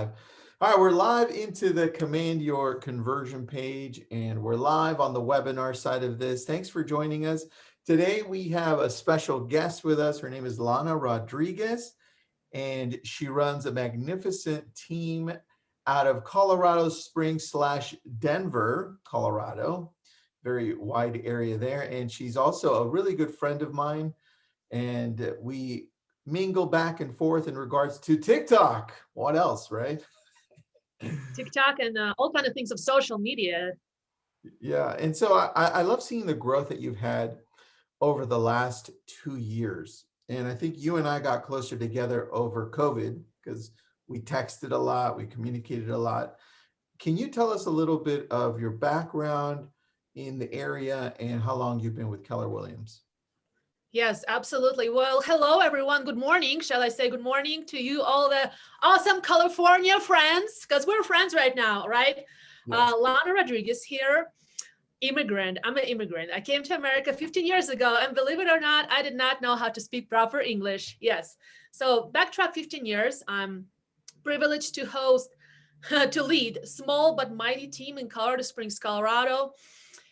live. All right, we're live into the Command Your Conversion page, and we're live on the webinar side of this. Thanks for joining us. Today, we have a special guest with us. Her name is Lana Rodriguez, and she runs a magnificent team out of Colorado Springs / Denver, Colorado. Very wide area there. And she's also a really good friend of mine. And we mingle back and forth in regards to TikTok. What else, right? TikTok and all kind of things of social media. Yeah. And so I love seeing the growth that you've had over the last 2 years. And I think you and I got closer together over COVID because we texted a lot, we communicated a lot. Can you tell us a little bit of your background in the area and how long you've been with Keller Williams? Yes, absolutely. Well, hello, everyone. Good morning. Shall I say good morning to you, all the awesome California friends, because we're friends right now, right? Yes. Lana Rodriguez here, immigrant. I'm an immigrant. I came to America 15 years ago, and believe it or not, I did not know how to speak proper English. Yes. So backtrack 15 years. I'm privileged to host, to lead small but mighty team in Colorado Springs, Colorado.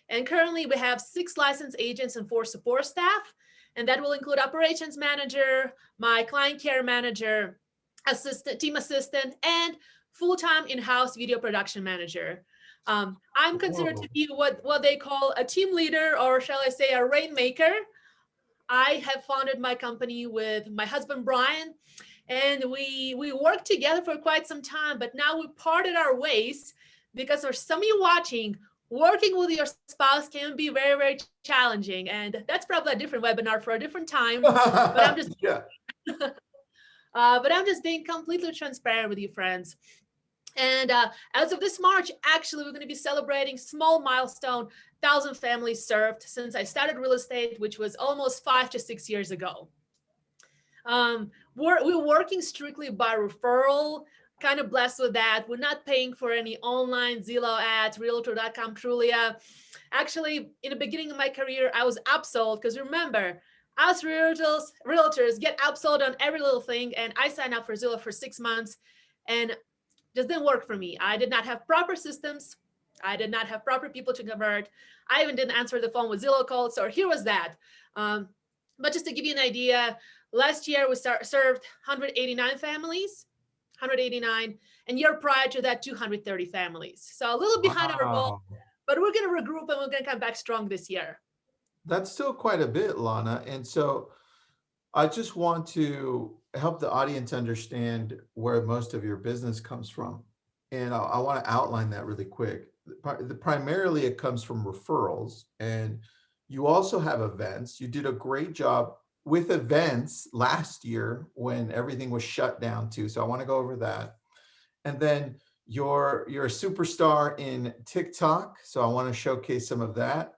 And currently we have 6 licensed agents and 4 support staff. And that will include operations manager, my client care manager, assistant, team assistant, and full-time in-house video production manager. I'm considered to be what they call a team leader, or shall I say a rainmaker. I have founded my company with my husband, Brian, and we worked together for quite some time, but now we parted our ways because for some of you watching, working with your spouse can be very, very challenging. And that's probably a different webinar for a different time. But I'm just, Yeah. but I'm just being completely transparent with you, friends. And as of this March, actually, we're going to be celebrating small milestone, 1,000 families served since I started real estate, which was almost 5 to 6 years ago. We're working strictly by referral, kind of blessed with that. We're not paying for any online Zillow ads, realtor.com, Trulia. Actually, in the beginning of my career, I was upsold because remember, us realtors get upsold on every little thing. And I signed up for Zillow for 6 months and just didn't work for me. I did not have proper systems. I did not have proper people to convert. I even didn't answer the phone with Zillow calls. So here was that. But just to give you an idea, last year we served 189 families, 189, and year prior to that, 230 families. So a little behind our goal, Wow. but we're going to regroup and we're going to come back strong this year. That's still quite a bit, Lana. And so I just want to help the audience understand where most of your business comes from. And I want to outline that really quick. Primarily, it comes from referrals. And you also have events. You did a great job with events last year when everything was shut down too. So I want to go over that. And then you're a superstar in TikTok. So I want to showcase some of that.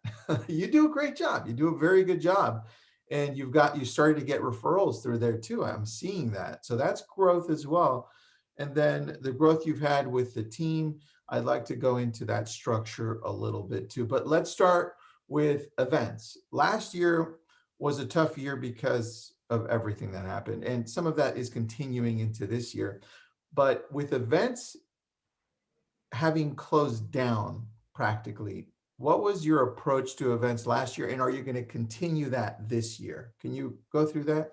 You do a great job. You do a very good job. And you started to get referrals through there too. I'm seeing that. So that's growth as well. And then the growth you've had with the team, I'd like to go into that structure a little bit too. But let's start with events. Last year was a tough year because of everything that happened. And some of that is continuing into this year. But with events having closed down practically, what was your approach to events last year? And are you going to continue that this year? Can you go through that?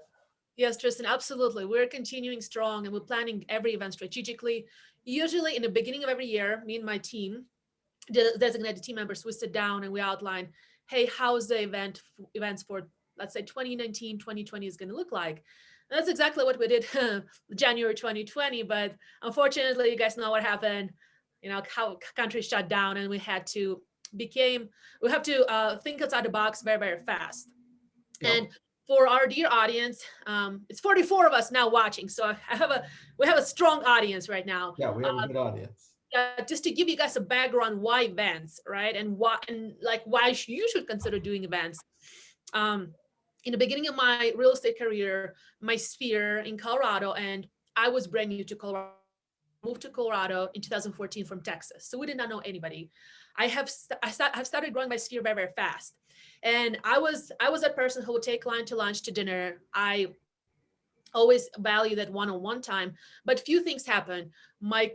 Yes, Tristan, absolutely. We're continuing strong and we're planning every event strategically. Usually in the beginning of every year, me and my team, designated team members, we sit down and we outline, hey, how's the events for, let's say 2019, 2020 is going to look like. And that's exactly what we did January 2020. But unfortunately, you guys know what happened, how countries shut down and we have to think outside the box very, very fast. Yep. And for our dear audience, it's 44 of us now watching. So we have a strong audience right now. Yeah, we have a good audience. Just to give you guys a background why events, right? And why you should consider doing events. In the beginning of my real estate career, my sphere in Colorado, and I was brand new to Colorado, moved to Colorado in 2014 from Texas. So we did not know anybody. I've started growing my sphere very, very fast. And I was that person who would take client to lunch, to dinner. I always value that one-on-one time. But few things happened. My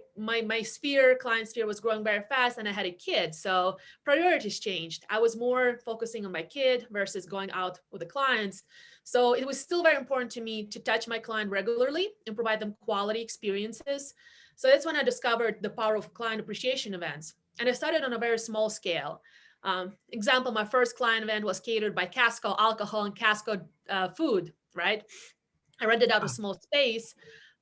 sphere, client sphere, was growing very fast, and I had a kid, so priorities changed. I was more focusing on my kid versus going out with the clients. So it was still very important to me to touch my client regularly and provide them quality experiences. So that's when I discovered the power of client appreciation events, and I started on a very small scale. Example, my first client event was catered by Casco Alcohol and Casco Food, right? I rented out a small space,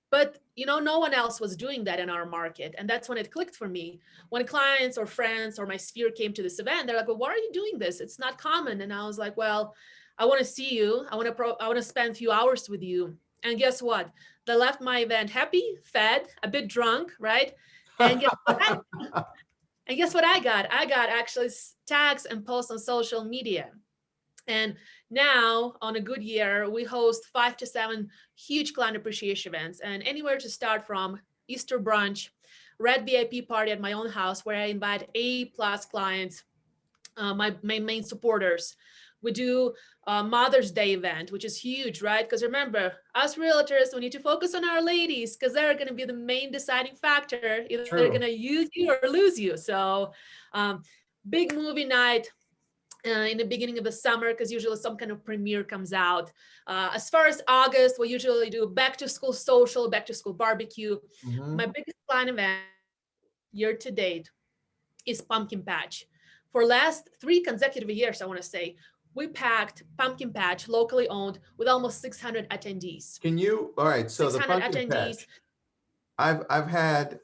but no one else was doing that in our market. And that's when it clicked for me. When clients or friends or my sphere came to this event, they're like, well, why are you doing this? It's not common. And I was like, well, I want to see you. I want to spend a few hours with you. And guess what? They left my event happy, fed, a bit drunk, right? And guess what? And guess what I got? I got actually tags and posts on social media. And now, on a good year, we host 5 to 7 huge client appreciation events, and anywhere to start from Easter brunch, red VIP party at my own house where I invite A+ clients, my main supporters. We do a Mother's Day event, which is huge, right? Because remember, us realtors, we need to focus on our ladies because they're going to be the main deciding factor. Either they're going True. to use you or lose you. So, um, big movie night, in the beginning of the summer because usually some kind of premiere comes out. As far as August, we usually do back to school social, back to school barbecue. My Hmm. biggest client event year to date is Pumpkin Patch. For last 3 consecutive years, I want to say, we packed Pumpkin Patch, locally owned, with almost 600 attendees. Can you, all right, so the 600 pumpkin attendees. patch,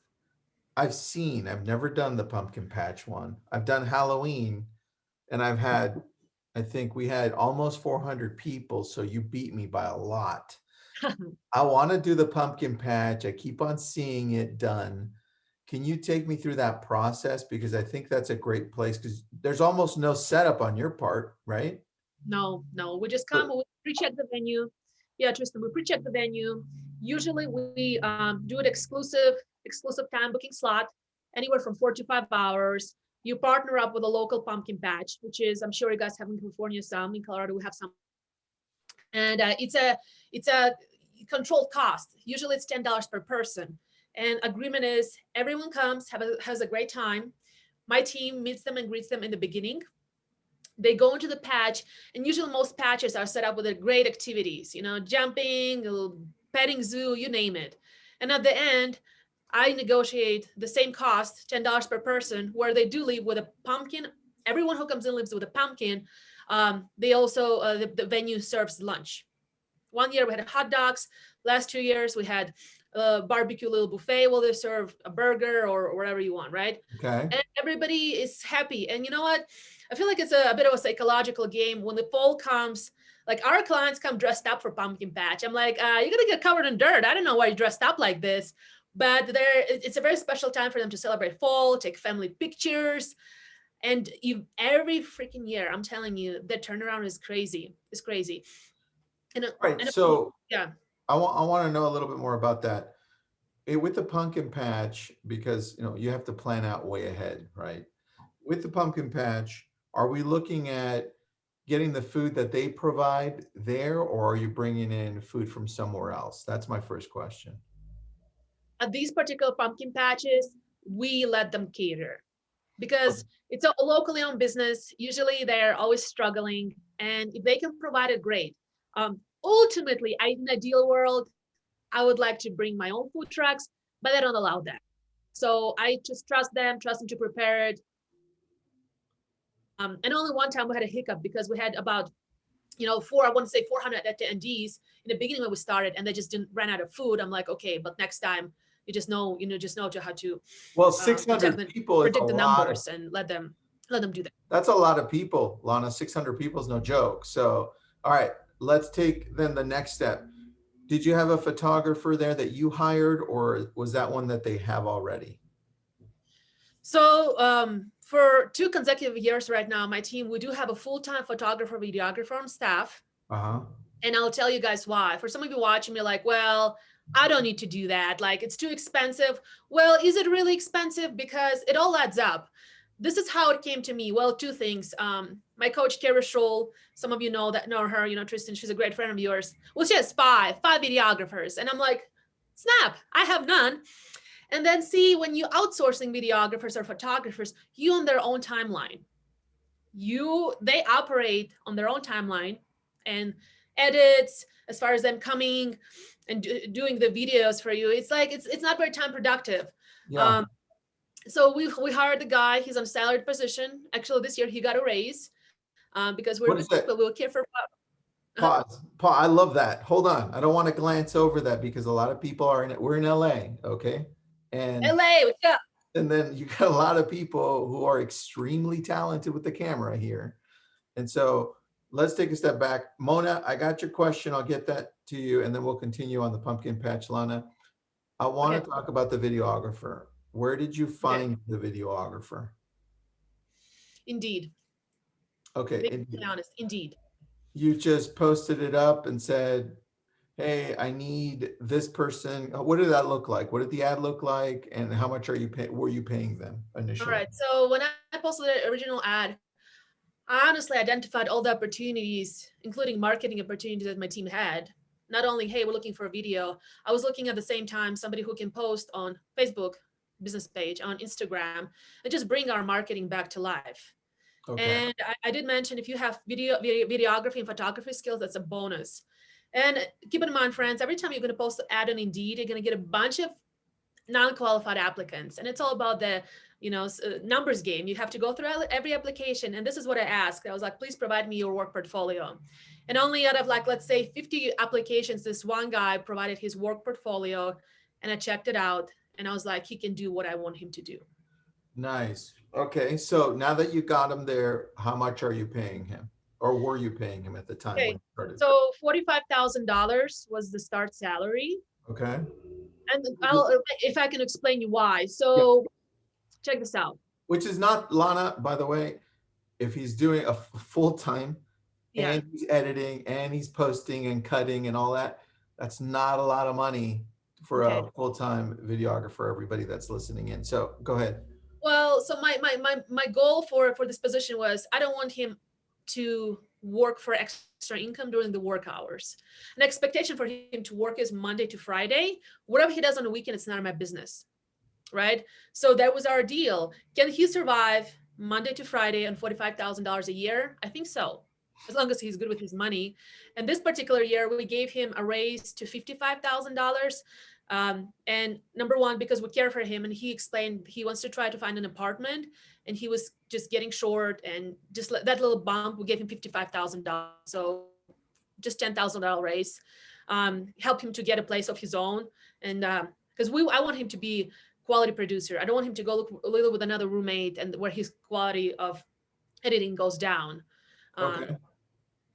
I've seen, I've never done the pumpkin patch one. I've done Halloween and I think we had almost 400 people. So you beat me by a lot. I want to do the pumpkin patch. I keep on seeing it done. Can you take me through that process? Because I think that's a great place because there's almost no setup on your part, right? No, no, we just come, So- we pre-check the venue. Yeah, Tristan, we pre-check the venue. Usually we do it exclusive time booking slot, anywhere from 4 to 5 hours. You partner up with a local pumpkin patch, which is, I'm sure you guys have in California some, in Colorado we have some. And it's a controlled cost. Usually it's $10 per person. And agreement is everyone comes, has a great time. My team meets them and greets them in the beginning. They go into the patch, and usually most patches are set up with great activities, jumping, petting zoo, you name it. And at the end, I negotiate the same cost, $10 per person, where they do leave with a pumpkin. Everyone who comes in lives with a pumpkin. They also, the venue serves lunch. One year we had hot dogs. Last 2 years we had a barbecue little buffet where they serve a burger or whatever you want, right? Okay. And everybody is happy. And you know what? I feel like it's a bit of a psychological game. When the fall comes, like our clients come dressed up for pumpkin patch. I'm like, you're gonna get covered in dirt. I don't know why you're dressed up like this, but it's a very special time for them to celebrate fall, take family pictures, and every freaking year, I'm telling you, the turnaround is crazy. It's crazy. And All right. and So yeah, I want to know a little bit more about that. With the pumpkin patch, because you have to plan out way ahead, right? With the pumpkin patch, are we looking at getting the food that they provide there, or are you bringing in food from somewhere else? That's my first question. at these particular pumpkin patches, we let them cater because it's a locally owned business. Usually they're always struggling. And if they can provide it, great. Ultimately, in an ideal world, I would like to bring my own food trucks, but they don't allow that. So I just trust them to prepare it. And only one time we had a hiccup because we had about, I want to say 400 attendees in the beginning when we started, and they just didn't ran out of food. I'm like, okay, but next time just know how to Well, protect 600 the people is a predict the lot of, numbers and let them do that. that's a lot of people, Lana. 600 people is no joke. So, all right, let's take then the next step. Did you have a photographer there that you hired, or was that one that they have already? So for 2 consecutive years right now, my team, we do have a full-time photographer, videographer on staff. Uh-huh. And I'll tell you guys why. For some of you watching me, like, well, I don't need to do that. Like, it's too expensive. Well, is it really expensive? Because it all adds up. this is how it came to me. Well, two things. My coach, Kara Scholl, some of you know her, Tristan, she's a great friend of yours. Well, she has five videographers. And I'm like, snap, I have none. And then see, when you outsourcing videographers or photographers, you on their own timeline. They operate on their own timeline, and edits as far as them coming and doing the videos for you. It's like it's not very time productive. Yeah. Um, so we hired the guy. He's on a salaried position. Actually, this year he got a raise because we're What good is that? people. We'll care for. Pause. Pause. I love that. Hold on. I don't want to glance over that because a lot of people are in it. We're in LA, okay? And LA, what's up? and then you got a lot of people who are extremely talented with the camera here. And so let's take a step back. Mona, I got your question. I'll get that to you, and then we'll continue on the pumpkin patch, Lana. I want Okay, to talk about the videographer. Where did you okay, find the videographer? indeed. Okay, Being and honest, indeed. you just posted it up and said, hey, I need this person. What did that look like? What did the ad look like? And how much were you paying them All initially? right. So when I posted the original ad, I honestly identified all the opportunities, including marketing opportunities that my team had. Not only, hey, we're looking for a video, I was looking at the same time somebody who can post on Facebook business page, on Instagram, and just bring our marketing back to life. Okay. And I did mention if you have videography and photography skills, that's a bonus. And keep in mind, friends, every time you're going to post an ad on Indeed, you're going to get a bunch of non-qualified applicants, and it's all about the numbers game. You have to go through every application, and this is what I asked. I was like, please provide me your work portfolio. And only out of, like, let's say 50 applications, this one guy provided his work portfolio, and I checked it out, and I was like, he can do what I want him to do. Nice. Okay. So now that you got him there, how much are you paying him? Or were you paying him at the time when Okay, you started? so $45,000 was the start salary. Okay. And if I can explain you why. Yeah. So check this out. Which is not, Lana, by the way, if he's doing a full time Yeah. and he's editing and he's posting and cutting and all that, that's not a lot of money for Okay. a full time videographer, everybody that's listening in. So go ahead. Well, so my goal for this position was, I don't want him to work for extra income during the work hours. An expectation for him to work is Monday to Friday. Whatever he does on the weekend, it's none of my business, right? So that was our deal. Can he survive Monday to Friday on $45,000 a year? I think so, as long as he's good with his money. And this particular year, we gave him a raise to $55,000. And number one, because we care for him, and he explained he wants to try to find an apartment, and he was just getting short, and just that little bump, we gave him $55,000. So just $10,000 raise, help him to get a place of his own. And because I want him to be quality producer. I don't want him to go live with another roommate and where his quality of editing goes down. Okay.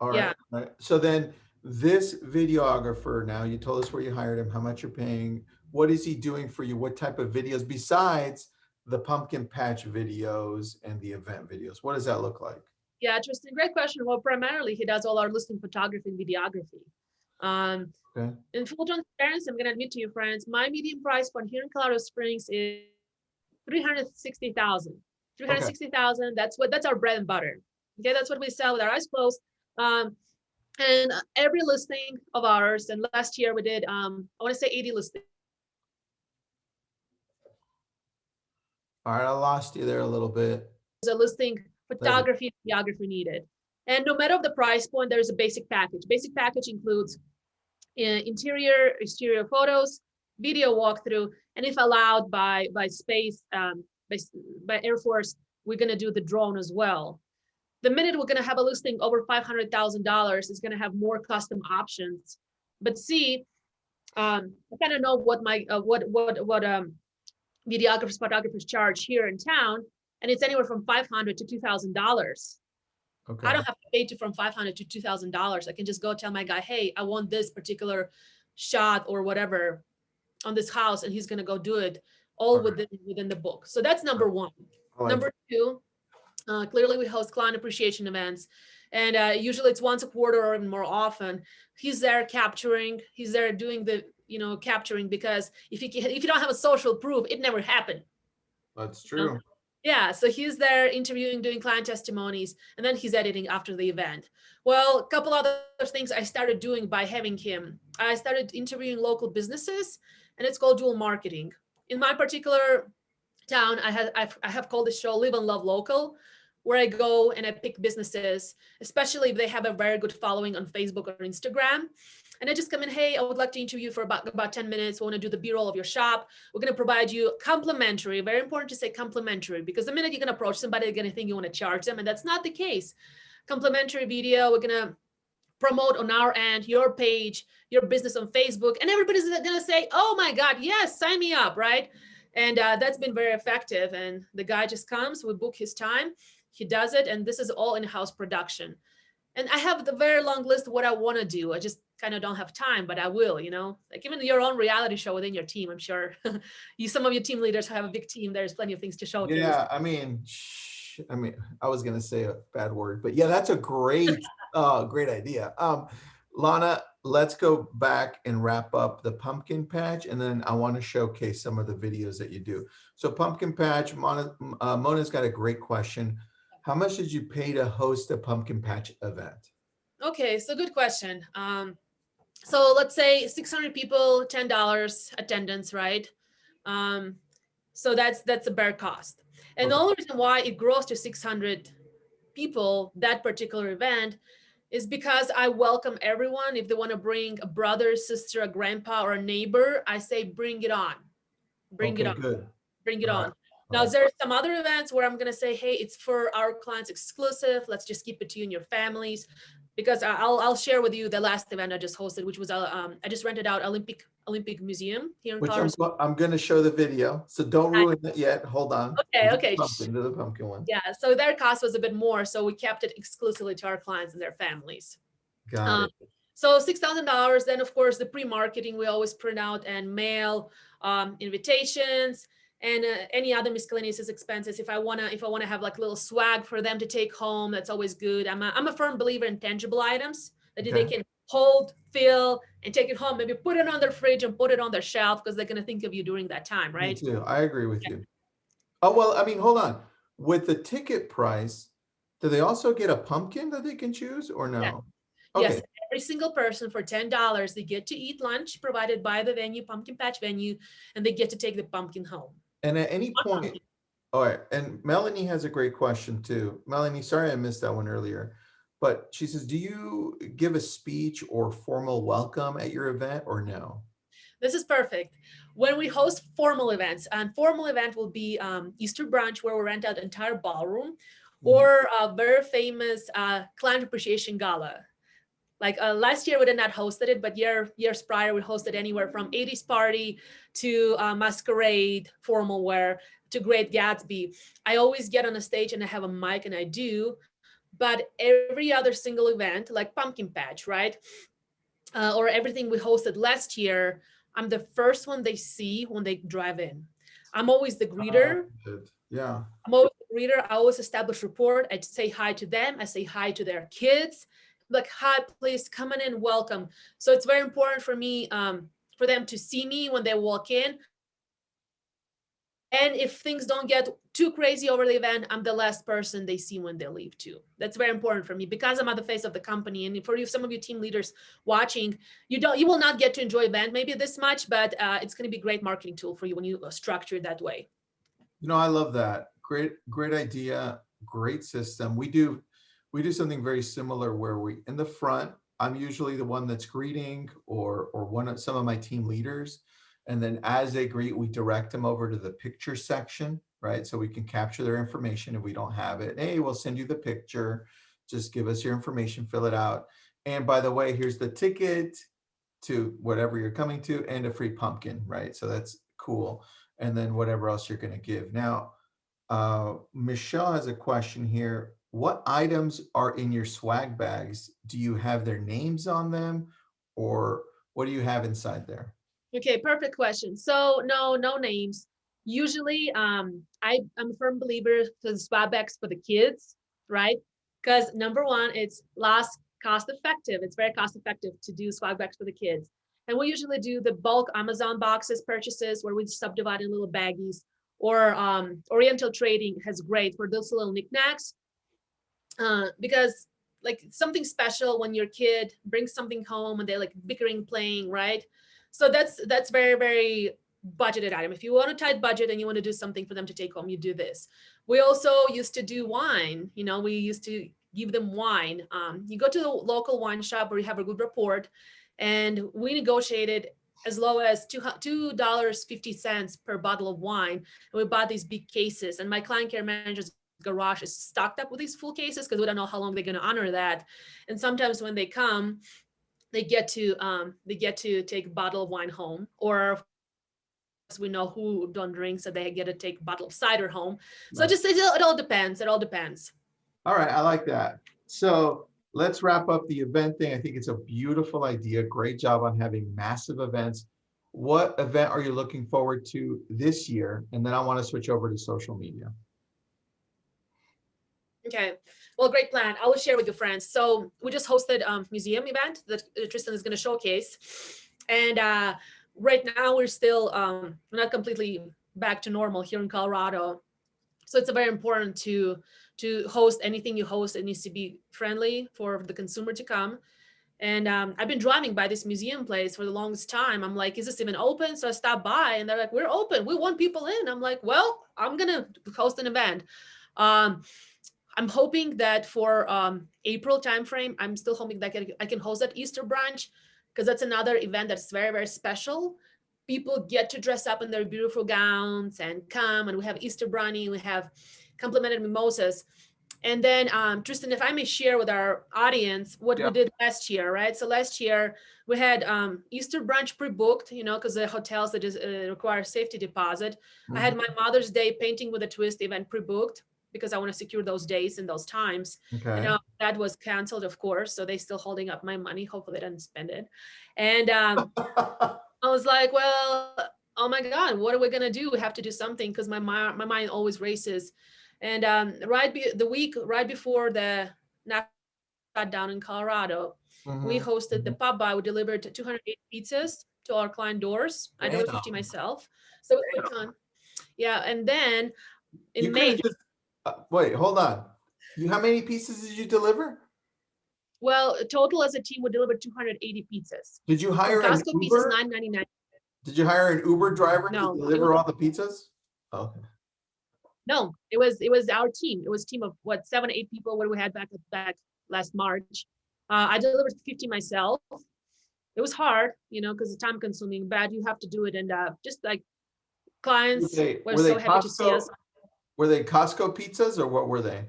All Yeah. right. All right. So then this videographer, now you told us where you hired him, how much you're paying. What is he doing for you? What type of videos besides the pumpkin patch videos and the event videos? What does that look like? Yeah, Tristan, great question. Well, primarily he does all our listing photography and videography. Okay. In full transparency, I'm going to admit to you, friends, my median price point here in Colorado Springs is 360,000. Okay. 360,000. That's our bread and butter. Okay, that's what we sell with our eyes closed. And every listing of ours, and last year we did, I want to say 80 listings. All right. I lost you there a little bit. A listing, There we go. photography, videography needed. And no matter the price point, there's a basic package. Basic package includes interior, exterior photos, video walkthrough, and if allowed by space, by Air Force, we're going to do the drone as well. The minute we're going to have a listing over $500,000, it's going to have more custom options. But see, I kind of know what my videographers, photographers charge here in town, and it's anywhere from $500 to $2,000. Okay. I don't have to pay from $500 to $2,000. I can just go tell my guy, hey, I want this particular shot or whatever on this house, and he's going to go do it all within the book. So that's number one. Like number two, clearly we host client appreciation events, and usually it's once a quarter or even more often. He's there capturing, he's there doing the capturing, because if you don't have a social proof, it never happened. That's true. Yeah, so he's there interviewing, doing client testimonies, and then he's editing after the event. Well, a couple other things I started doing by having him. I started interviewing local businesses, and it's called dual marketing. In my particular town, I have called this show Live and Love Local, where I go and I pick businesses, especially if they have a very good following on Facebook or Instagram. And I just come in, hey, I would like to interview you for about 10 minutes. We want to do the B-roll of your shop. We're going to provide you complimentary, very important to say complimentary, because the minute you're going to approach somebody, they're going to think you want to charge them. And that's not the case. Complimentary video, we're going to promote on our end, your page, your business on Facebook, and everybody's going to say, oh my God, yes, sign me up, right? And that's been very effective. And the guy just comes, we book his time, he does it, and this is all in-house production. And I have the very long list of what I want to do. I just kind of don't have time, but I will, like even your own reality show within your team, I'm sure some of your team leaders have a big team. There's plenty of things to showcase. Yeah, I mean, I was gonna say a bad word, but yeah, that's a great idea. Lana, let's go back and wrap up the pumpkin patch, and then I want to showcase some of the videos that you do. So pumpkin patch, Mona's got a great question. How much did you pay to host a pumpkin patch event? Okay, so good question. So let's say 600 people, $10 attendance, right? Um, so that's a bare cost. And the Okay. only reason why it grows to 600 people, that particular event, is because I welcome everyone. If they want to bring a brother, sister, a grandpa, or a neighbor, I say, bring it on, bring it Okay, on, good. bring it All right. on. I Now, like there's some other events where I'm going to say, hey, it's for our clients exclusive. Let's just keep it to you and your families. Because I'll share with you the last event I just hosted, which was I just rented out Olympic Museum here in which Colorado. I'm going to show the video. So don't ruin it yet. Hold on. Okay, okay. Do the pumpkin one. Yeah, so their cost was a bit more, so we kept it exclusively to our clients and their families. Got Um, it. so $6,000. Then, of course, the pre-marketing, we always print out and mail invitations and any other miscellaneous expenses. If I wanna have like little swag for them to take home, that's always good. I'm a firm believer in tangible items that they Okay. can hold, feel, and take it home. Maybe put it on their fridge and put it on their shelf because they're gonna think of you during that time, Me right? too. I agree with you. Oh, well, I mean, hold on. With the ticket price, do they also get a pumpkin that they can choose or Yeah. no? Yes, Okay. every single person for $10, they get to eat lunch provided by the venue, pumpkin patch venue, and they get to take the pumpkin home. And at any One point, pumpkin. all right. And Melanie has a great question too. Melanie, sorry I missed that one earlier, but she says, do you give a speech or formal welcome at your event or no? This is perfect. When we host formal events, and formal event will be Easter brunch where we rent out entire ballroom, Mhm. or a very famous client appreciation gala. Like last year we did not hosted it, but years prior we hosted anywhere from 80s party to masquerade, formal wear to Great Gatsby. I always get on a stage and I have a mic and I do, but every other single event like pumpkin patch, right? Or everything we hosted last year, I'm the first one they see when they drive in. I'm always the greeter. Good. Yeah. I'm always the greeter. I always establish rapport. I say hi to them. I say hi to their kids. Like, hi, please come on in, welcome. So it's very important for me, for them to see me when they walk in. And if things don't get too crazy over the event, I'm the last person they see when they leave too. That's very important for me because I'm at the face of the company. And for you, some of you team leaders watching, you will not get to enjoy event maybe this much, but it's going to be a great marketing tool for you when you structure it that way. I love that. Great idea. Great system. We do something very similar where we in the front, I'm usually the one that's greeting or one of some of my team leaders. And then as they greet, we direct them over to the picture section, right? So we can capture their information if we don't have it. Hey, we'll send you the picture. Just give us your information, fill it out. And by the way, here's the ticket to whatever you're coming to and a free pumpkin, right? So that's cool. And then whatever else you're going to give. Now, Michelle has a question here. What items are in your swag bags? Do you have their names on them or what do you have inside there? Okay, perfect question. So no names. Usually, I'm a firm believer to the swag bags for the kids, right? Because number one, it's less cost effective. It's very cost effective to do swag bags for the kids. And we usually do the bulk Amazon boxes purchases where we subdivide in little baggies, or Oriental Trading has great for those little knickknacks, because like something special when your kid brings something home and they're like bickering playing, right? So that's very, very budgeted item. If you want a tight budget and you want to do something for them to take home, you do this. We also used to do wine. We used to give them wine. You go to the local wine shop where you have a good report, and we negotiated as low as $2.50 per bottle of wine. And we bought these big cases, and my client care manager's garage is stocked up with these full cases because we don't know how long they're going to honor that. And sometimes when they come, they get to take a bottle of wine home, or of course we know who don't drink, so they get to take a bottle of cider home. So Right. it all depends. It all depends. All right, I like that. So let's wrap up the event thing. I think it's a beautiful idea. Great job on having massive events. What event are you looking forward to this year? And then I want to switch over to social media. Okay, well, great plan. I will share with your friends. So we just hosted museum event that Tristan is going to showcase, and right now we're still not completely back to normal here in Colorado. So it's very important to host anything you host. It needs to be friendly for the consumer to come. And I've been driving by this museum place for the longest time. I'm like, is this even open? So I stopped by, and they're like, we're open. We want people in. I'm like, well, I'm gonna host an event. Um, I'm hoping that for April timeframe, I'm still hoping that I can host that Easter brunch, because that's another event that's very, very special. People get to dress up in their beautiful gowns and come, and we have Easter brownie, we have complimented mimosas. And then Tristan, if I may share with our audience what we did last year, right? So last year we had Easter brunch pre-booked, because the hotels that just require safety deposit. I had my Mother's Day painting with a twist event pre-booked, because I want to secure those days and those times. Okay. And that was canceled, of course. So they still holding up my money. Hopefully they didn't spend it. And I was like, well, oh my God, what are we gonna do? We have to do something, because my mind always races. And the week right before the national shutdown in Colorado, we hosted the pub by. We delivered 208 pizzas to our client doors. I delivered 50 Damn. myself. So it was fun. Yeah, and then You in could May, have just, wait, hold on. How many pieces did you deliver? well, total as a team, we delivered 280 pizzas. Did you From hire an Costco pieces, Uber? $9.99. Did you hire an Uber driver to No, deliver all the pizzas? Okay. no, it was our team. It was a team of what, 7, 8 people. What we had back last March. I delivered 50 myself. It was hard, because it's time consuming, but you have to do it. And just like clients were Were they so happy to see us. Were they Costco pizzas, or what were they?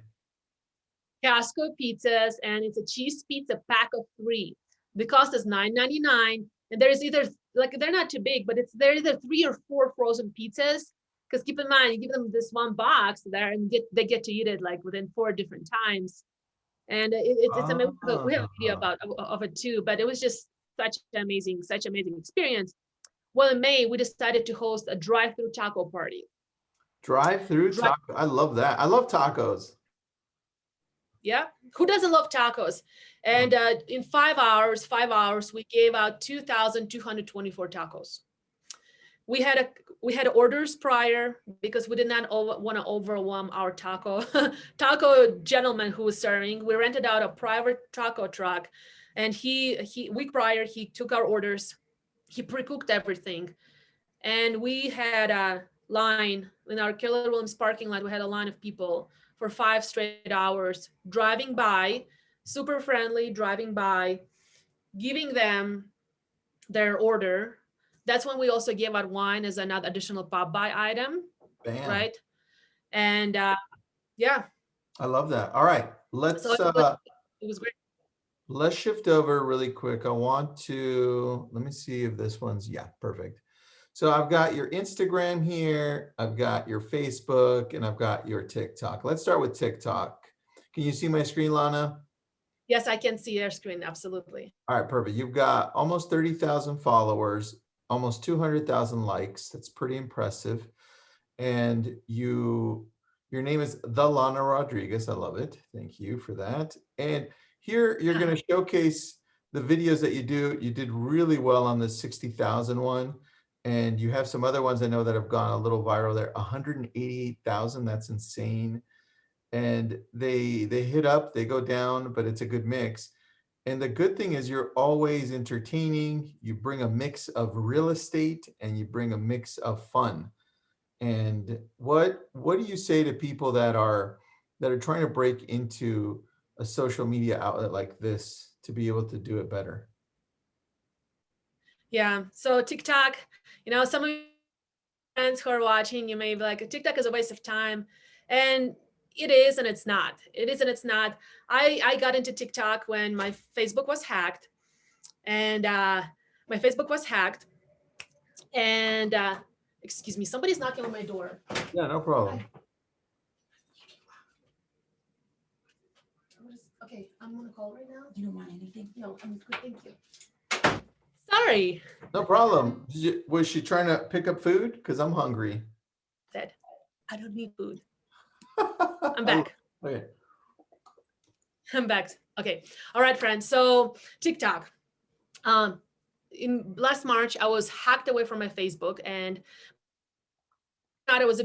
Costco pizzas, and it's a cheese pizza pack of 3. The cost is $9.99, and there's either, like, they're not too big, but they're either 3 or 4 frozen pizzas. Because keep in mind, you give them this one box there, and they get to eat it like within 4 different times. And it's amazing. We have a video of it too, but it was just such amazing experience. Well, in May, we decided to host a drive-through taco party. Drive-through taco. I love that. I love tacos. Yeah, who doesn't love tacos? And in 5 hours, we gave out 2,224 tacos. We had orders prior, because we did not want to overwhelm our taco gentleman who was serving. We rented out a private taco truck, and he week prior, he took our orders, he pre-cooked everything, and we had a line in our Keller Williams parking lot. We had a line of people for 5 straight hours driving by, super friendly, driving by, giving them their order. That's when we also gave out wine as another additional pop by item. Bam. Right? And yeah. I love that. All right, So it was great. let's shift over really quick. I want to, let me see if this one's, yeah, perfect. So I've got your Instagram here, I've got your Facebook, and I've got your TikTok. Let's start with TikTok. Can you see my screen, Lana? Yes, I can see your screen, absolutely. All right, perfect. You've got almost 30,000 followers, almost 200,000 likes. That's pretty impressive. And your name is The Lana Rodriguez. I love it. Thank you for that. And here you're going to showcase the videos that you do. You did really well on the 60,000 one. And you have some other ones I know that have gone a little viral there. 188,000, that's insane. And they hit up, they go down, but it's a good mix. And the good thing is you're always entertaining. You bring a mix of real estate and you bring a mix of fun. And what do you say to people that are trying to break into a social media outlet like this to be able to do it better? Yeah. So TikTok, some of your friends who are watching, you may be like, TikTok is a waste of time. And it is, and it's not. It is, and it's not. I got into TikTok when my Facebook was hacked. And my Facebook was hacked. And excuse me, somebody's knocking on my door. Yeah, no problem. Okay, I'm on a call right now. You don't want anything? No, I'm good. Thank you. Sorry. No problem. Was she trying to pick up food? Because I'm hungry. Said, I don't need food. I'm back. Okay. I'm back. Okay. All right, friends. So TikTok. In last March, I was hacked away from my Facebook, and thought it was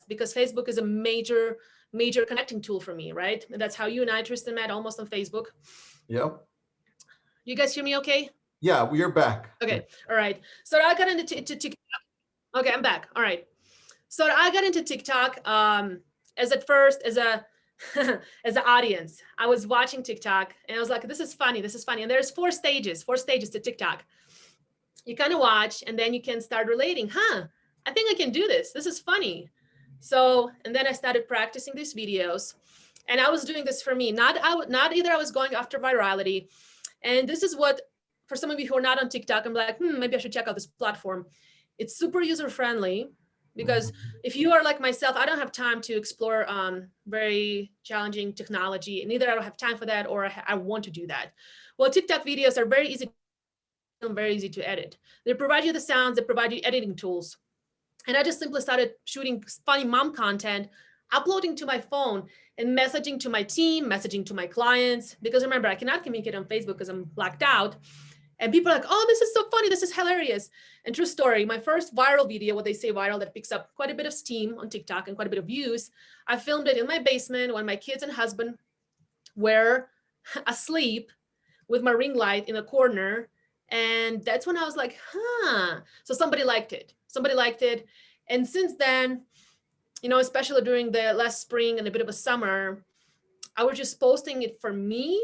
because Facebook is a major connecting tool for me, right? And that's how you and I, Tristan, met almost on Facebook. Yep. You guys hear me okay? Yeah, we're back. Okay. All right. So I got into TikTok. Okay, I'm back. All right. So I got into TikTok as a as an audience. I was watching TikTok and I was like, this is funny. And there's four stages to TikTok. You kind of watch and then you can start relating. I think I can do this. This is funny. So, and then I started practicing these videos, and I was doing this for me. Not either I was going after virality. And this is what, for some of you who are not on TikTok, I'm like, maybe I should check out this platform. It's super user-friendly, because if you are like myself, I don't have time to explore very challenging technology, and either I don't have time for that or I want to do that. Well, TikTok videos are very easy to edit. They provide you the sounds, they provide you editing tools. And I just simply started shooting funny mom content, uploading to my phone, and messaging to my team, messaging to my clients. Because remember, I cannot communicate on Facebook because I'm blacked out. And people are like, oh, this is so funny. This is hilarious. And true story, my first viral video, what they say viral, that picks up quite a bit of steam on TikTok and quite a bit of views, I filmed it in my basement when my kids and husband were asleep with my ring light in a corner. And that's when I was like, So somebody liked it. And since then, especially during the last spring and a bit of a summer, I was just posting it for me.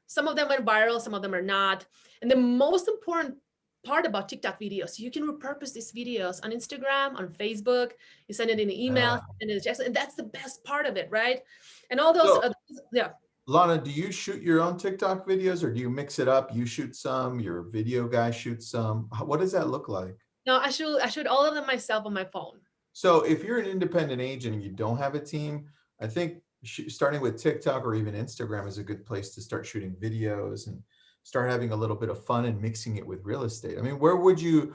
Some of them went viral, some of them are not. And the most important part about TikTok videos, you can repurpose these videos on Instagram, on Facebook, you send it in an email, and that's the best part of it, right? And all those, yeah. Lana, do you shoot your own TikTok videos, or do you mix it up? You shoot some, your video guy shoots some. What does that look like? No, I shoot all of them myself on my phone. So if you're an independent agent and you don't have a team, I think starting with TikTok or even Instagram is a good place to start shooting videos and start having a little bit of fun and mixing it with real estate. I mean, where would you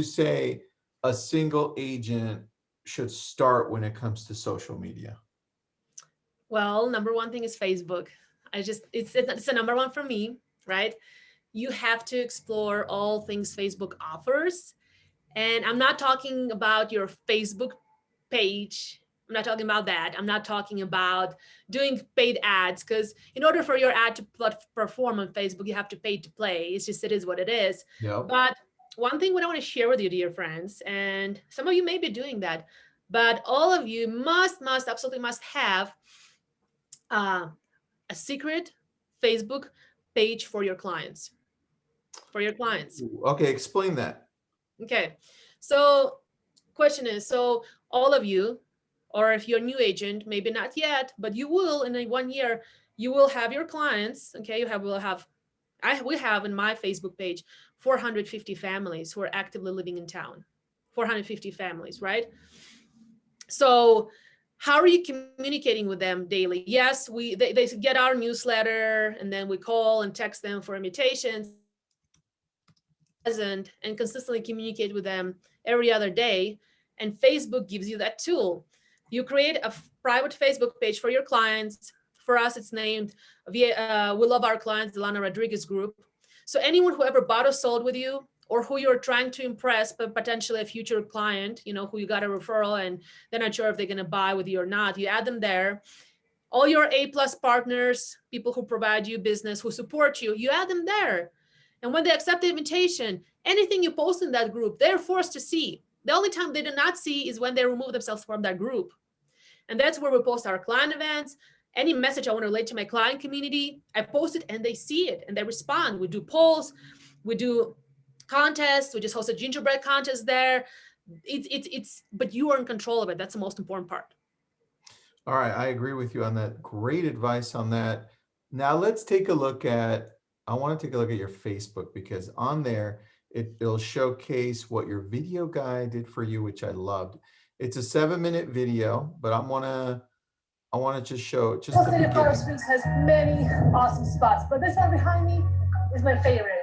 say a single agent should start when it comes to social media? Well, number one thing is Facebook. It's a number one for me, right? You have to explore all things Facebook offers. And I'm not talking about your Facebook page. I'm not talking about that. I'm not talking about doing paid ads, because in order for your ad to perform on Facebook, you have to pay to play. It is what it is. Yep. But one thing what I want to share with you, dear friends, and some of you may be doing that, but all of you absolutely must have a secret Facebook page for your clients. Okay, explain that. Okay, so question is, so all of you, or if you're a new agent, maybe not yet, but you will in 1 year, you will have your clients. Okay, we have in my Facebook page 450 families who are actively living in town. 450 families, right? So how are you communicating with them daily? Yes, they get our newsletter, and then we call and text them for invitations, and consistently communicate with them every other day. And Facebook gives you that tool. You create a private Facebook page for your clients. For us, it's named We Love Our Clients, the Lana Rodriguez Group. So anyone who ever bought or sold with you, or who you're trying to impress, but potentially a future client, who you got a referral and they're not sure if they're going to buy with you or not. You add them there. All your A+ partners, people who provide you business, who support you, you add them there. And when they accept the invitation, anything you post in that group, they're forced to see. The only time they do not see is when they remove themselves from that group. And that's where we post our client events. Any message I want to relate to my client community, I post it and they see it and they respond. We do polls, we do contests, we just host a gingerbread contest there. But you are in control of it. That's the most important part. All right, I agree with you on that. Great advice on that. Now let's take a look at, I want to take a look at your Facebook, because on there, it'll showcase what your video guy did for you, which I loved. It's a 7-minute video, but I want to just show just the City of Colorado Springs has many awesome spots, but this one behind me is my favorite.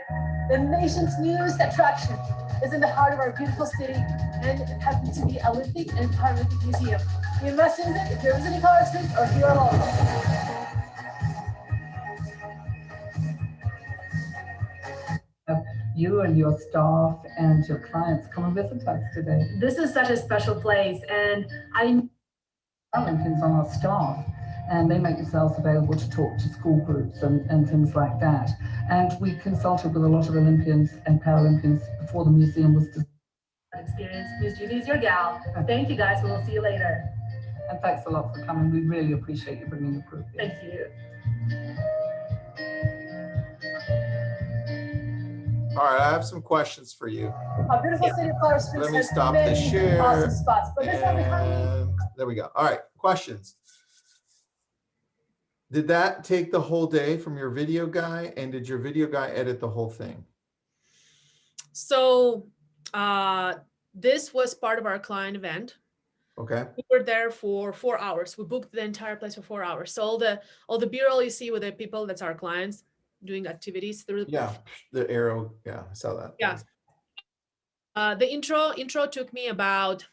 The nation's newest attraction is in the heart of our beautiful city, and it happens to be a Olympic and Paralympic Museum. You must visit if you're visiting Colorado Springs or if you're local. You and your staff and your clients come and visit us today. This is such a special place, and I Olympians on our staff, and they make themselves available to talk to school groups and things like that. And we consulted with a lot of Olympians and Paralympians before the museum was designed. experience. Miss Judy's your gal. Thank you guys. We'll see you later. And thanks a lot for coming. We really appreciate you bringing the group in. Thank you. All right, I have some questions for you. Our beautiful city of Colorado Springs Let me has stop the many share. awesome spots, but this one behind me. And there we go. All right, questions. Did that take the whole day from your video guy? And did your video guy edit the whole thing? So this was part of our client event. Okay. We were there for 4 hours. We booked the entire place for 4 hours. So all the B-roll you see with the people, that's our clients doing activities through. Yeah, the arrow. Yeah, I saw that. Yeah. The intro took me about,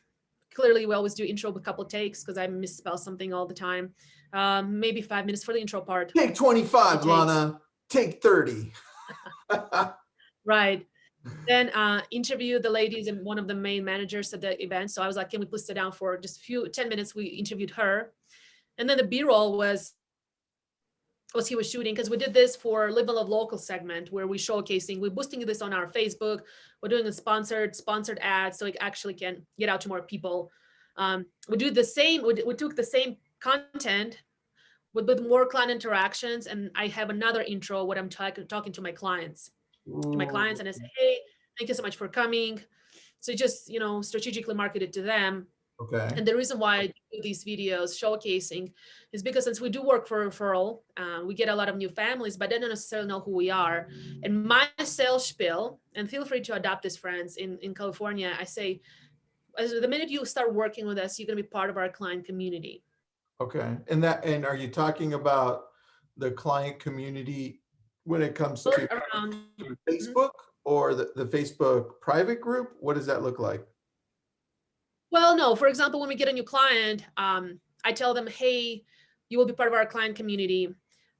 clearly we always do intro with a couple takes because I misspell something all the time. Maybe 5 minutes for the intro part. Take 25, Lana. Take 30. Right. Then interviewed the ladies and one of the main managers at the event. So I was like, can we please sit down for just 10 minutes? We interviewed her. And then the B-roll was he was shooting, because we did this for Live and Love Local segment where we're showcasing, we're boosting this on our Facebook. We're doing a sponsored ads so it actually can get out to more people. We do the same, we took the same content with more client interactions. And I have another intro when I'm talking to my clients. And I say, hey, thank you so much for coming. So just, strategically market it to them. Okay. And the reason why I do these videos showcasing is because since we do work for referral, we get a lot of new families, but they don't necessarily know who we are. And my sales spiel, and feel free to adopt this, friends, in California, I say, the minute you start working with us, you're going to be part of our client community. Okay. And are you talking about the client community when it comes to Facebook or the Facebook private group? What does that look like? Well, no, for example, when we get a new client, I tell them, hey, you will be part of our client community.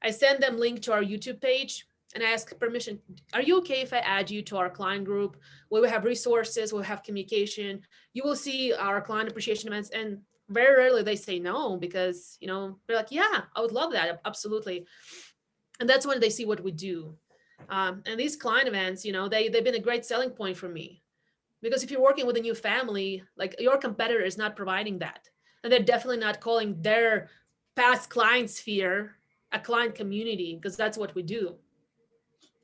I send them link to our YouTube page and I ask permission. Are you okay if I add you to our client group? Where we have resources, we'll have communication. You will see our client appreciation events. And very rarely they say no, because, they're like, yeah, I would love that. Absolutely. And that's when they see what we do. And these client events, they've been a great selling point for me. Because if you're working with a new family, like your competitor is not providing that. And they're definitely not calling their past client sphere a client community, because that's what we do.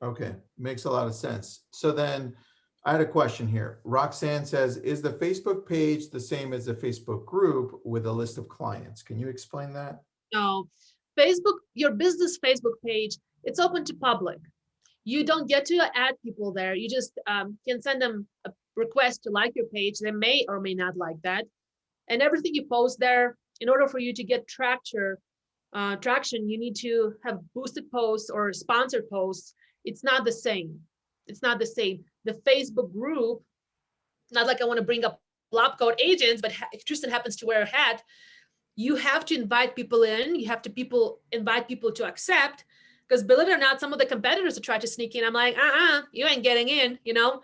Okay, makes a lot of sense. So then I had a question here. Roxanne says, is the Facebook page the same as the Facebook group with a list of clients? Can you explain that? No, Facebook, your business Facebook page, it's open to public. You don't get to add people there. You just can send them a request to like your page. They may or may not like that. And everything you post there, in order for you to get traction, you need to have boosted posts or sponsored posts. It's not the same. It's not the same. The Facebook group, not like I want to bring up lab coat agents, but if Tristan happens to wear a hat, you have to invite people in. You have to invite people to accept. Because believe it or not, some of the competitors try to sneak in. I'm like, you ain't getting in, Not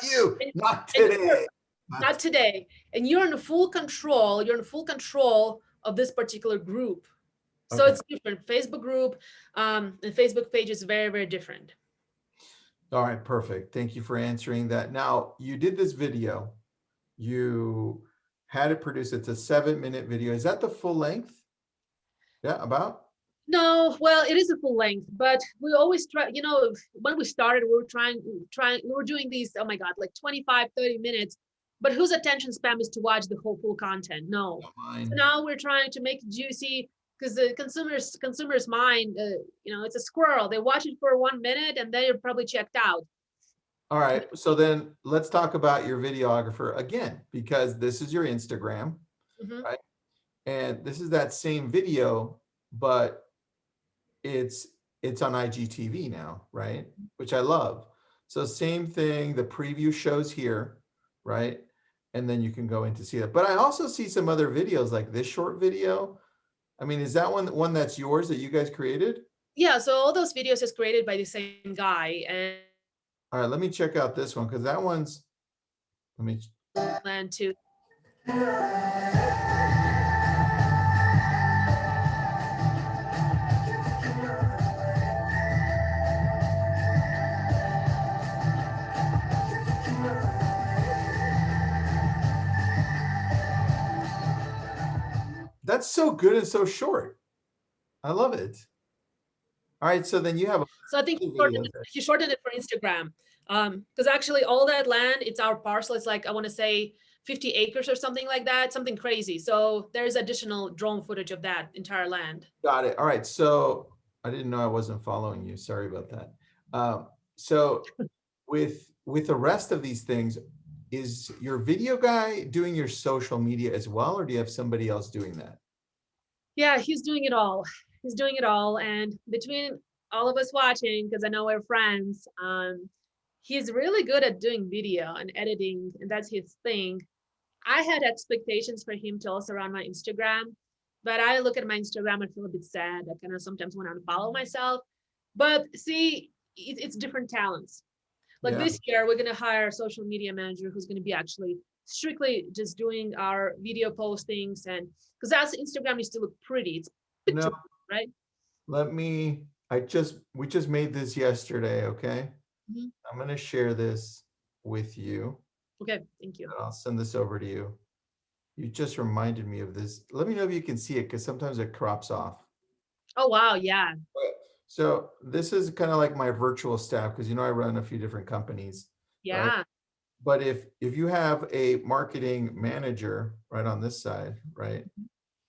you, and- not and you're- today. not today. And you're in full control. You're in full control of this particular group. So Okay. it's different. Facebook group and Facebook page is very, very different. All right, perfect. Thank you for answering that. Now, you did this video. You had it produced. It's a 7-minute video. Is that the full length? Yeah, about? No, well, it is a full length, but we always try, when we started, we were doing these, oh my God, like 25, 30 minutes, but whose attention span is to watch the whole full content? No. Not So mine. now we're trying to make it juicy because the consumer's mind, it's a squirrel. They watch it for 1 minute and then you're probably checked out. All right. So then let's talk about your videographer again, because this is your Instagram, Mhm. right? And this is that same video, but it's on IGTV now, right? Which I love. So same thing, the preview shows here, right? And then you can go in to see that. But I also see some other videos like this short video. I mean, is that one that's yours that you guys created? Yeah, so all those videos is created by the same guy, All right, let me check out this one because that one's, let me, and to that's so good and so short. I love it. All right, so then you have So I think other videos there. he shortened it for Instagram. Because actually all that land, it's our parcel. It's like, I want to say 50 acres or something like that, something crazy. So there's additional drone footage of that entire land. Got it. All right. So I didn't know I wasn't following you. Sorry about that. So with the rest of these things, is your video guy doing your social media as well, or do you have somebody else doing that? Yeah, he's doing it all. He's doing it all. And between all of us watching, because I know we're friends, he's really good at doing video and editing, and that's his thing. I had expectations for him to also run my Instagram, but I look at my Instagram and feel a bit sad. I kind of sometimes want to unfollow myself. But see, it's different talents. Like Yeah. this year, we're going to hire a social media manager who's going to be actually strictly just doing our video postings, and because as Instagram needs to look pretty, it's No, picture, right? we just made this yesterday. Okay. Mhm. I'm going to share this with you. Okay, thank you. And I'll send this over to you. You just reminded me of this. Let me know if you can see it because sometimes it crops off. Oh wow, yeah, So this is kind of like my virtual staff because I run a few different companies. yeah. But if you have a marketing manager right on this side, right?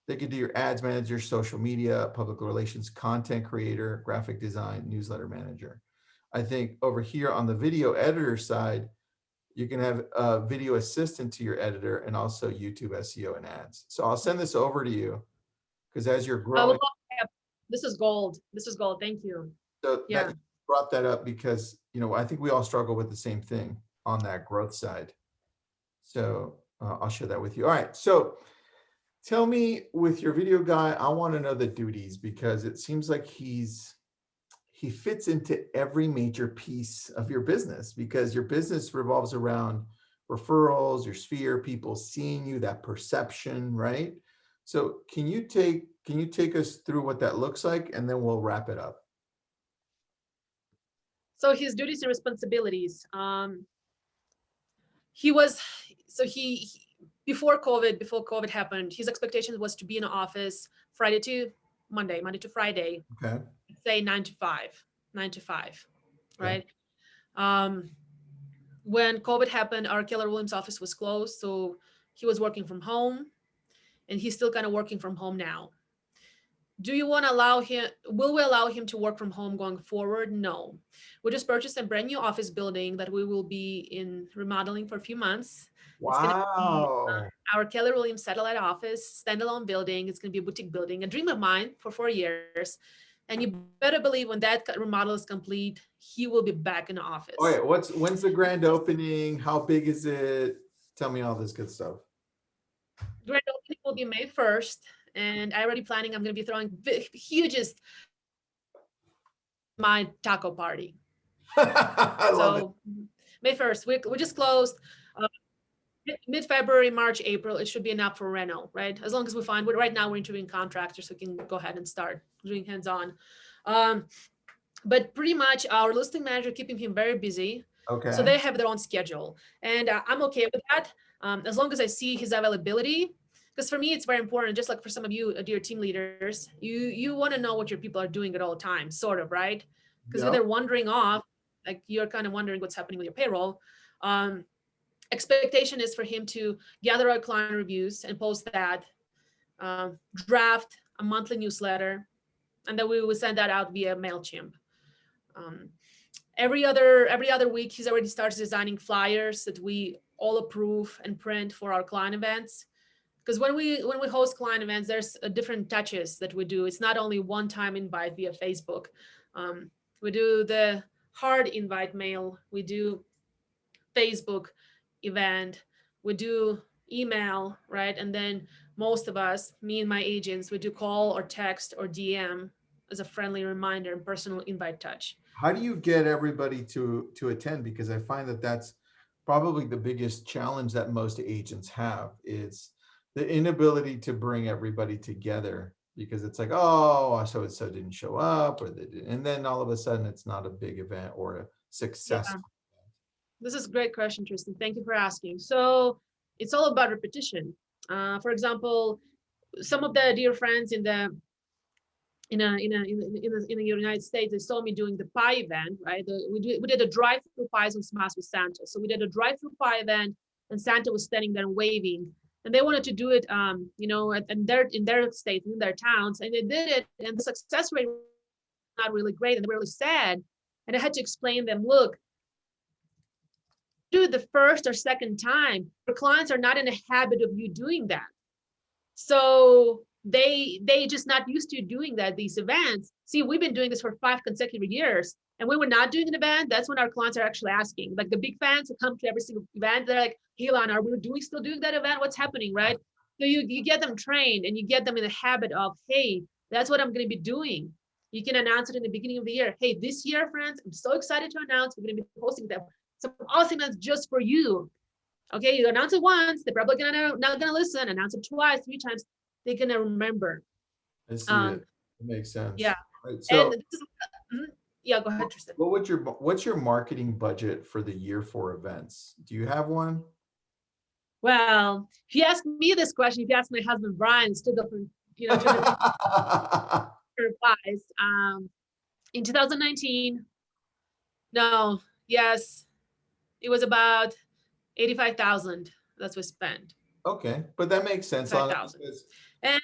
They could do your ads manager, social media, public relations, content creator, graphic design, newsletter manager. I think over here on the video editor side, you can have a video assistant to your editor and also YouTube SEO and ads. So I'll send this over to you because as you're growing, This is gold. This is gold. Thank you. so Yeah. that you brought that up because I think we all struggle with the same thing on that growth side. So I'll share that with you. All right. So tell me, with your video guy, I want to know the duties because it seems like he fits into every major piece of your business because your business revolves around referrals, your sphere, people seeing you, that perception, right? So can you take us through what that looks like and then we'll wrap it up. So his duties and responsibilities. Before COVID happened, his expectation was to be in the office Monday to Friday, Okay. say 9 to 5, Okay. right? When COVID happened, our Keller Williams office was closed, so he was working from home, and he's still kind of working from home now. Do you want to allow him? Will we allow him to work from home going forward? No. We just purchased a brand new office building that we will be in remodeling for a few months. It's going to be Wow. our Keller Williams satellite office, standalone building. It's going to be a boutique building, a dream of mine for 4 years. And you better believe when that remodel is complete, he will be back in the office. Oh yeah. When's the grand opening? How big is it? Tell me all this good stuff. Grand opening will be May 1st, and I already planning, I'm going to be throwing hugest my taco party. I love it. So May 1st, we just closed. Mid-February, March, April, it should be enough for reno, right? As long as we find, right now we're interviewing contractors, so we can go ahead and start doing hands-on. But pretty much our listing manager keeping him very busy. So Okay. they have their own schedule, and I'm okay with that, as long as I see his availability. Because for me, it's very important, just like for some of you, dear team leaders, you want to know what your people are doing at all times, sort of, right? Because if Yep. they're wandering off, like you're kind of wondering what's happening with your payroll. Expectation is for him to gather our client reviews and post that, draft a monthly newsletter, and then we will send that out via MailChimp. Every other week, he's already starts designing flyers that we all approve and print for our client events. Because when we host client events, there's different touches that we do. It's not only one-time invite via Facebook. We do the hard invite mail. We do Facebook event. We do email, right? And then most of us, me and my agents, we do call or text or DM as a friendly reminder and personal invite touch. How do you get everybody to attend? Because I find that that's probably the biggest challenge that most agents have, is the inability to bring everybody together, because it's like, oh, so and so didn't show up, or they didn't, and then all of a sudden it's not a big event or a success. Yeah. This is a great question, Tristan. Thank you for asking. So it's all about repetition. For example, some of the dear friends in the United States, they saw me doing the pie event, right? We did a drive-through pies on Smash with Santa. So we did a drive-through pie event, and Santa was standing there waving, and they wanted to do it, in their states, in their towns, and they did it, and the success rate was not really great, and they were really sad. And I had to explain them, look, do it the first or second time, your clients are not in a habit of you doing that. So they just not used to doing that, these events. See, we've been doing this for 5 consecutive years. And when we're not doing an event, that's when our clients are actually asking. Like the big fans who come to every single event, they're like, hey, Lana, are we still doing that event? What's happening, right? So you get them trained and you get them in the habit of, hey, that's what I'm going to be doing. You can announce it in the beginning of the year. Hey, this year, friends, I'm so excited to announce we're going to be posting them some awesome events just for you. Okay, you announce it once, they're probably not gonna listen. Announce it twice, 3 times, they're gonna remember. I see it. It makes sense. Yeah. Right. And So yeah, go ahead, Tristan. what's your marketing budget for the year for events? Do you have one? Well, if you ask me this question, if you ask my husband Brian, still different, advice. In 2019, no, yes, it was about 85,000. That's what we spent. Okay, but that makes sense. 5,000. And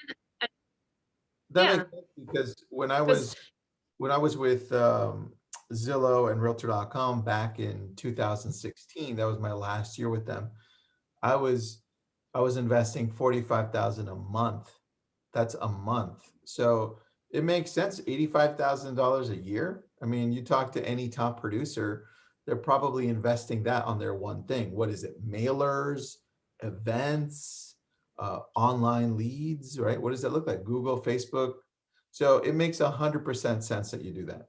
that yeah, makes sense, because when I was with Zillow and Realtor.com back in 2016, that was my last year with them. I was investing 45,000 a month. That's a month. So it makes sense. $85,000 a year. I mean, you talk to any top producer, they're probably investing that on their one thing. What is it? Mailers, events, online leads, right? What does that look like? Google, Facebook. So it makes 100% sense that you do that.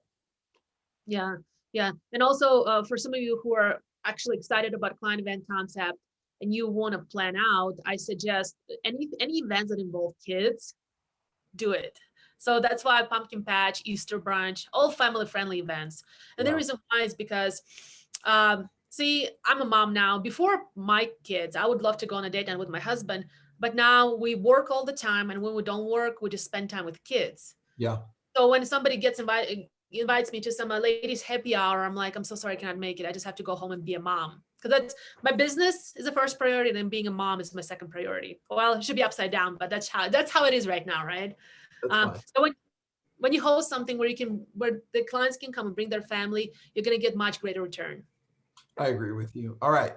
yeah. And also for some of you who are actually excited about client event concept and you want to plan out, I suggest any events that involve kids, do it. So that's why pumpkin patch, Easter brunch, all family friendly events. And the reason why is because see, I'm a mom now. Before my kids, I would love to go on a date night with my husband, but now we work all the time, and when we don't work, we just spend time with kids. Yeah. So when somebody invites me to some ladies happy hour, I'm like, I'm so sorry, I cannot make it. I just have to go home and be a mom. Because that's my business is the first priority, and then being a mom is my second priority. Well, it should be upside down, but that's how it is right now, right? So when you host something where the clients can come and bring their family, you're gonna get much greater return. I agree with you. All right.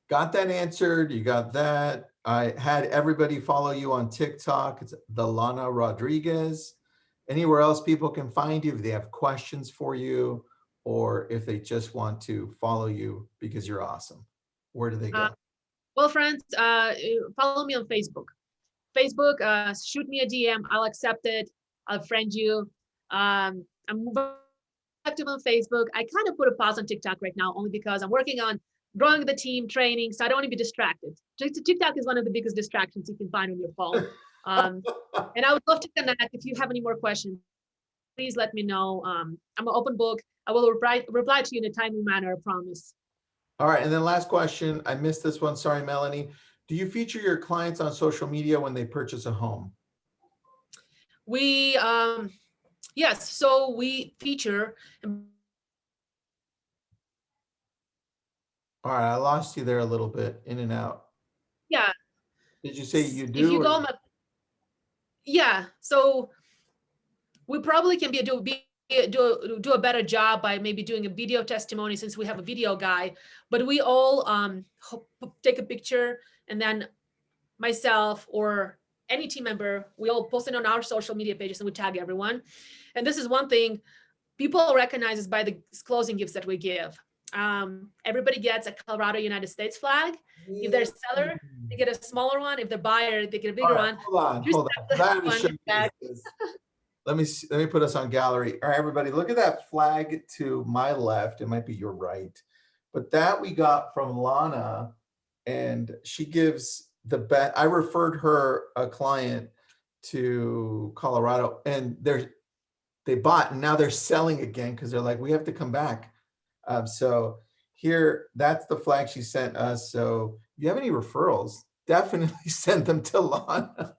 Got that answered. You got that. I had everybody follow you on TikTok. It's the Lana Rodriguez. Anywhere else people can find you if they have questions for you, or if they just want to follow you because you're awesome? Where do they go? Well, friends, follow me on Facebook. Facebook, shoot me a DM. I'll accept it. I'll friend you. I'm active on Facebook. I kind of put a pause on TikTok right now, only because I'm working on growing the team, training, so I don't want to be distracted. TikTok is one of the biggest distractions you can find on your phone. And I would love to connect. If you have any more questions, please let me know. I'm an open book. I will reply to you in a timely manner, I promise. All right, and then last question. I missed this one. Sorry, Melanie. Do you feature your clients on social media when they purchase a home? We, yes, so we feature. All right, I lost you there a little bit, in and out. Yeah. Did you say you If do? you go, Or? yeah, so we probably can do a better job by maybe doing a video testimony, since we have a video guy, but we all take a picture, and then myself or any team member, we all post it on our social media pages and we tag everyone. And this is one thing people recognize is by the closing gifts that we give. Everybody gets a Colorado United States flag. If they're a seller, they get a smaller one. If they're a buyer, they get a bigger one. Hold on. I have to show you this. Let me put us on gallery. All right, everybody, look at that flag to my left. It might be your right, but that we got from Lana, and she gives the best. I referred her a client to Colorado, and they bought, and now they're selling again because they're like, we have to come back. So here, that's the flag she sent us. So if you have any referrals, definitely send them to Lana.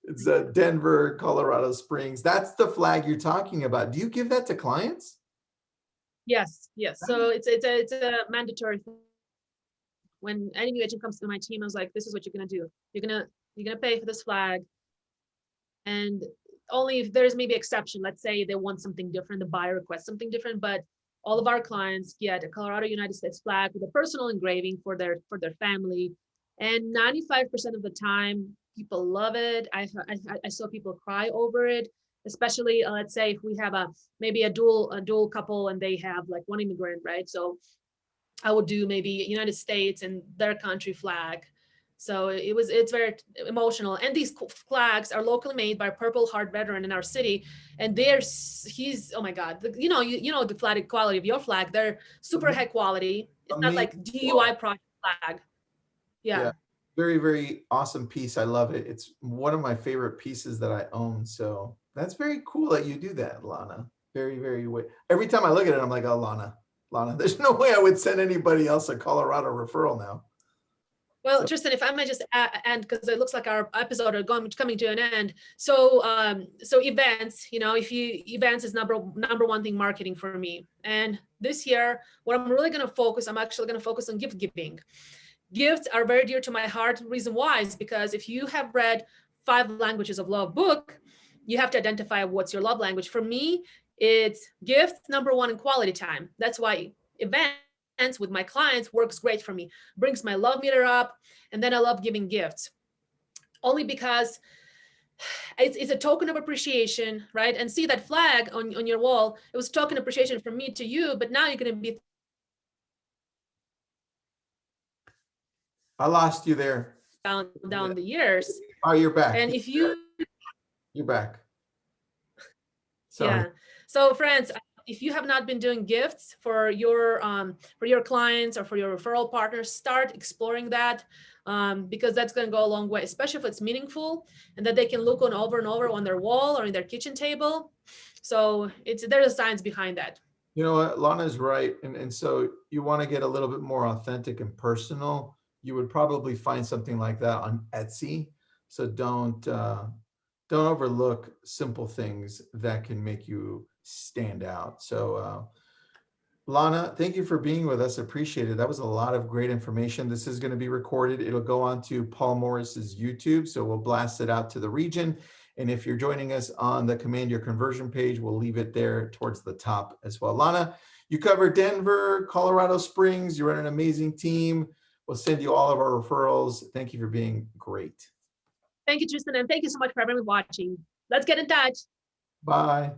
It's Denver, Colorado Springs. That's the flag you're talking about. Do you give that to clients? Yes. So it's a mandatory thing. When any new agent comes to my team, I was like, this is what you're gonna do. You're gonna pay for this flag, and only if there's maybe exception. Let's say they want something different, the buyer requests something different, but all of our clients get a Colorado United States flag with a personal engraving for their family, and 95% of the time, people love it. I saw people cry over it, especially let's say if we have maybe a dual couple and they have like one immigrant, right? So I would do maybe United States and their country flag. So it's very emotional. And these flags are locally made by a Purple Heart veteran in our city. And he's, oh my God, you know the flag quality of your flag, they're super high quality. It's not like DUI project flag. Yeah. Very, very awesome piece. I love it. It's one of my favorite pieces that I own. So that's very cool that you do that, Lana. Very, very, every time I look at it, I'm like, oh, Lana, there's no way I would send anybody else a Colorado referral now. Well, Tristan, if I might just add, because it looks like our episode are coming to an end. So, so events, events is number one thing marketing for me. And this year, what I'm really going to focus, I'm actually going to focus on gift giving. Gifts are very dear to my heart. The reason why is because if you have read 5 Languages of Love book, you have to identify what's your love language. For me, it's gifts, number 1, and quality time. That's why events with my clients works great for me, brings my love meter up. And then I love giving gifts only because it's a token of appreciation, right? And see that flag on your wall, it was token of appreciation from me to you, but now you're going to be. I lost you there. Down the years. Oh, you're back. And if you're back. Sorry. Yeah. So friends, if you have not been doing gifts for your clients or for your referral partners, start exploring that, because that's going to go a long way, especially if it's meaningful and that they can look on over and over on their wall or in their kitchen table. So there's a science behind that. You know what, Lana's right. And so you want to get a little bit more authentic and personal, you would probably find something like that on Etsy. So don't overlook simple things that can make you stand out. So Lana, thank you for being with us. Appreciate it. That was a lot of great information. This is going to be recorded. It'll go on to Paul Morris's YouTube. So we'll blast it out to the region. And if you're joining us on the Command Your Conversion page, we'll leave it there towards the top as well. Lana, you cover Denver, Colorado Springs. You run an amazing team. We'll send you all of our referrals. Thank you for being great. Thank you, Tristan, and thank you so much for everyone watching. Let's get in touch. Bye.